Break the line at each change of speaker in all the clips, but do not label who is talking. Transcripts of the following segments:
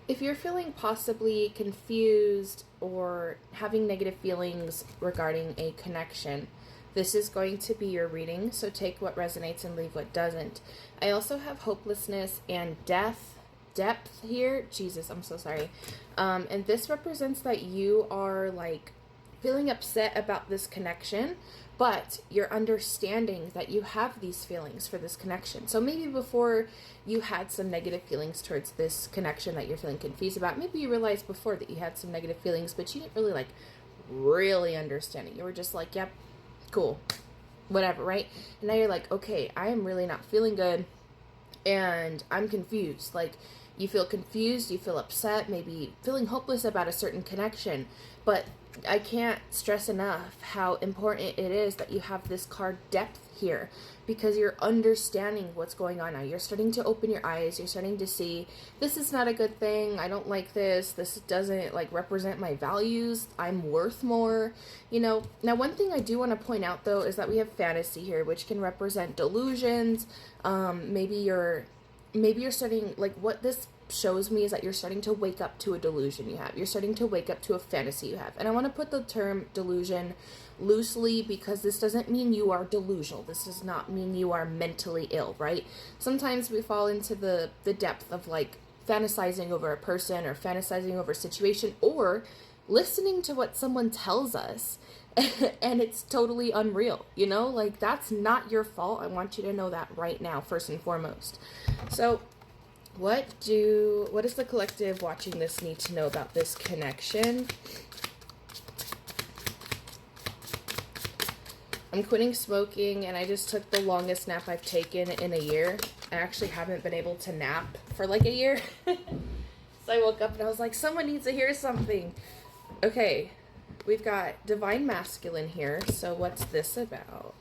If you're feeling possibly confused or having negative feelings regarding a connection, this is going to be your reading, so take what resonates and leave what doesn't. I also have hopelessness and depth here. Jesus, I'm so sorry. And this represents that you are like feeling upset about this connection, but you're understanding that you have these feelings for this connection. So maybe before you had some negative feelings towards this connection that you're feeling confused about, maybe you realized before that you had some negative feelings, but you didn't really understand it. You were just like, yep, cool, whatever, right? And now you're like, okay, I am really not feeling good and I'm confused. Like, you feel confused, you feel upset, maybe feeling hopeless about a certain connection, but I can't stress enough how important it is that you have this card depth here, because you're understanding what's going on now. You're starting to open your eyes. You're starting to see, this is not a good thing. I don't like this. This doesn't represent my values. I'm worth more. Now one thing I do want to point out though is that we have fantasy here, which can represent delusions. Maybe you're starting, what this shows me is that you're starting to wake up to a delusion you have. You're starting to wake up to a fantasy you have. And I want to put the term delusion loosely, because this doesn't mean you are delusional. This does not mean you are mentally ill, right? Sometimes we fall into the depth of fantasizing over a person or fantasizing over a situation, or listening to what someone tells us and it's totally unreal, that's not your fault. I want you to know that right now, first and foremost. So what does the collective watching this need to know about this connection? I'm quitting smoking, and I just took the longest nap I've taken in a year. I actually haven't been able to nap for a year. So I woke up and I was like, someone needs to hear something. Okay, we've got Divine Masculine here. So what's this about?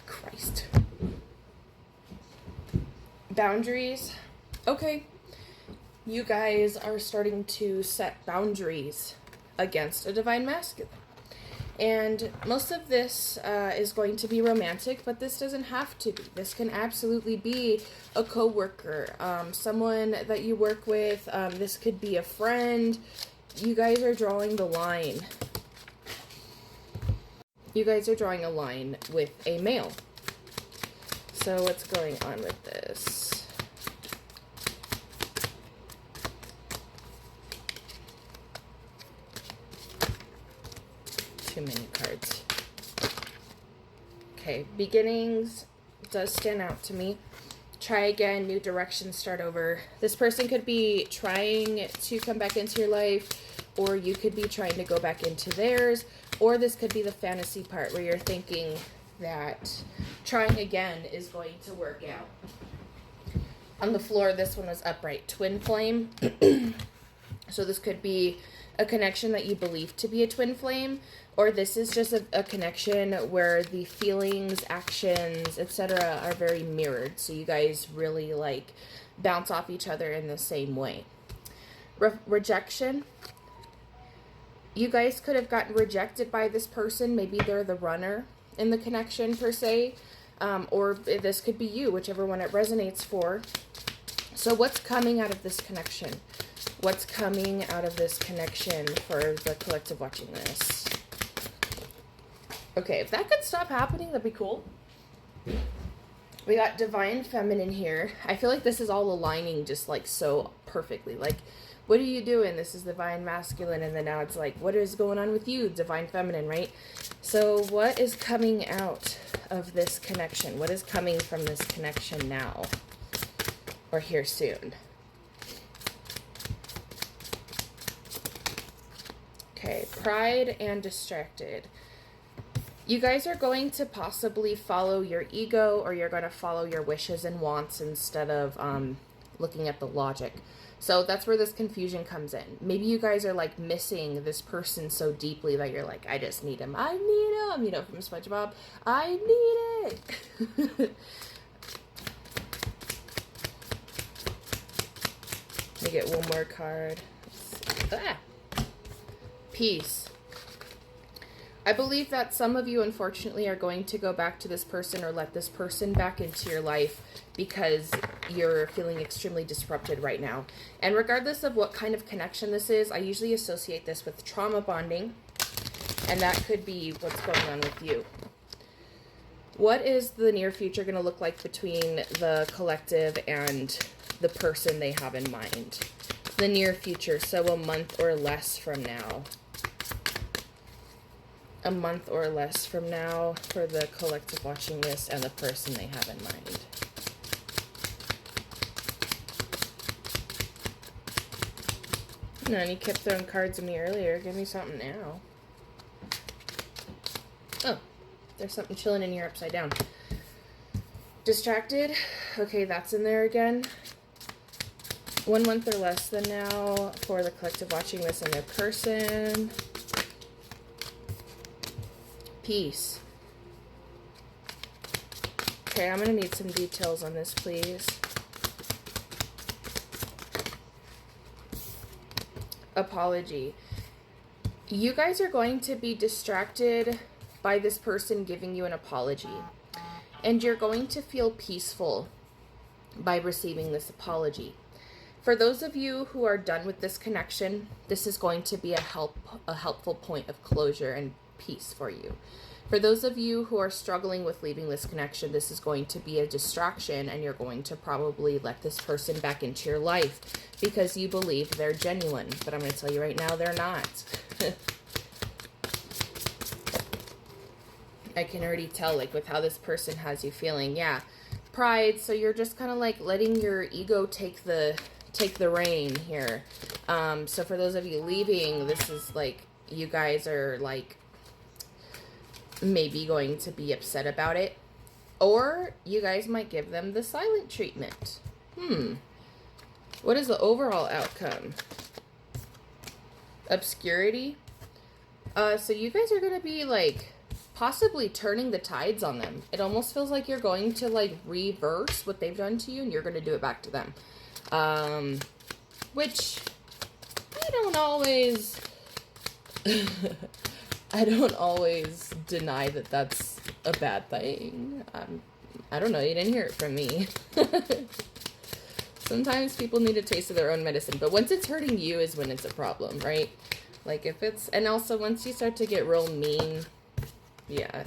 Christ. Boundaries. Okay. You guys are starting to set boundaries against a Divine Masculine. And most of this is going to be romantic, but this doesn't have to be. This can absolutely be a coworker, someone that you work with. This could be a friend. You guys are drawing the line. You guys are drawing a line with a male. So what's going on with this? Too many cards. Okay, beginnings does stand out to me. Try again, new direction, start over. This person could be trying to come back into your life, or you could be trying to go back into theirs, or this could be the fantasy part where you're thinking that trying again is going to work out. On the floor, this one was upright. Twin flame. So this could be a connection that you believe to be a twin flame, or this is just a connection where the feelings, actions, etc. are very mirrored. So you guys really bounce off each other in the same way. Rejection. You guys could have gotten rejected by this person. Maybe they're the runner in the connection per se, or this could be you, whichever one it resonates for. So what's coming out of this connection? What's coming out of this connection for the collective watching this? Okay, if that could stop happening, that'd be cool. We got Divine Feminine here. I feel like this is all aligning just so perfectly. What are you doing? This is Divine Masculine, and then now it's what is going on with you? Divine Feminine, right? So what is coming out of this connection? What is coming from this connection now? Or here soon? Okay, Pride and Distracted. You guys are going to possibly follow your ego, or you're going to follow your wishes and wants instead of looking at the logic. So that's where this confusion comes in. Maybe you guys are missing this person so deeply that you're I just need him. I need him. From SpongeBob. I need it. Let me get one more card. Peace. I believe that some of you, unfortunately, are going to go back to this person or let this person back into your life because you're feeling extremely disrupted right now. And regardless of what kind of connection this is, I usually associate this with trauma bonding, and that could be what's going on with you. What is the near future going to look like between the collective and the person they have in mind? The near future, so a month or less from now. A month or less from now for the collective watching this and the person they have in mind. No, and you kept throwing cards at me earlier. Give me something now. Oh, there's something chilling in here upside down. Distracted. Okay, that's in there again. 1 month or less than now for the collective watching this and their person. Peace. Okay, I'm going to need some details on this, please. Apology. You guys are going to be distracted by this person giving you an apology. And you're going to feel peaceful by receiving this apology. For those of you who are done with this connection, this is going to be a helpful point of closure and peace for you. For those of you who are struggling with leaving this connection, this is going to be a distraction, and you're going to probably let this person back into your life because you believe they're genuine. But I'm going to tell you right now, they're not. I can already tell, like, with how this person has you feeling. Yeah, pride. So you're just kind of like letting your ego take the reign here. So for those of you leaving, this is like you guys are like maybe going to be upset about it, or you guys might give them the silent treatment. What is the overall outcome? Obscurity. So you guys are going to be like possibly turning the tides on them. It almost feels like you're going to like reverse what they've done to you, and you're going to do it back to them. Which I don't always deny that that's a bad thing. I don't know, you didn't hear it from me. Sometimes people need a taste of their own medicine, but once it's hurting you is when it's a problem, right? Like if it's, and also once you start to get real mean, yeah.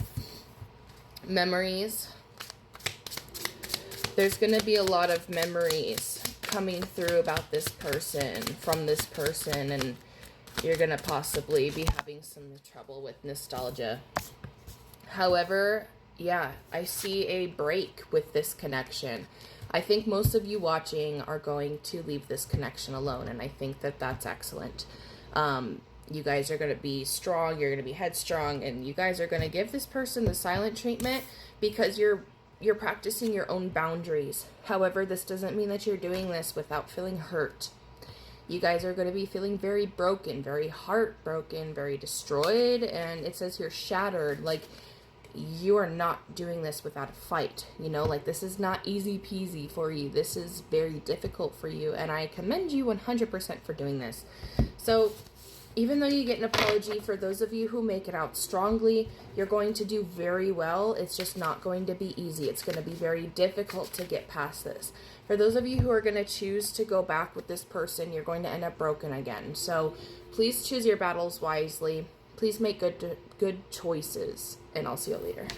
Memories. There's going to be a lot of memories coming through about this person, from this person, and you're going to possibly be having some trouble with nostalgia. However, yeah, I see a break with this connection. I think most of you watching are going to leave this connection alone, and I think that that's excellent. You guys are going to be strong, you're going to be headstrong, and you guys are going to give this person the silent treatment because you're practicing your own boundaries. However, this doesn't mean that you're doing this without feeling hurt. You guys are going to be feeling very broken, very heartbroken, very destroyed, and it says here shattered. Like, you are not doing this without a fight, you know? Like, this is not easy peasy for you. This is very difficult for you, and I commend you 100% for doing this. So, even though you get an apology, for those of you who make it out strongly, you're going to do very well. It's just not going to be easy. It's going to be very difficult to get past this. For those of you who are going to choose to go back with this person, you're going to end up broken again. So please choose your battles wisely. Please make good choices, and I'll see you later.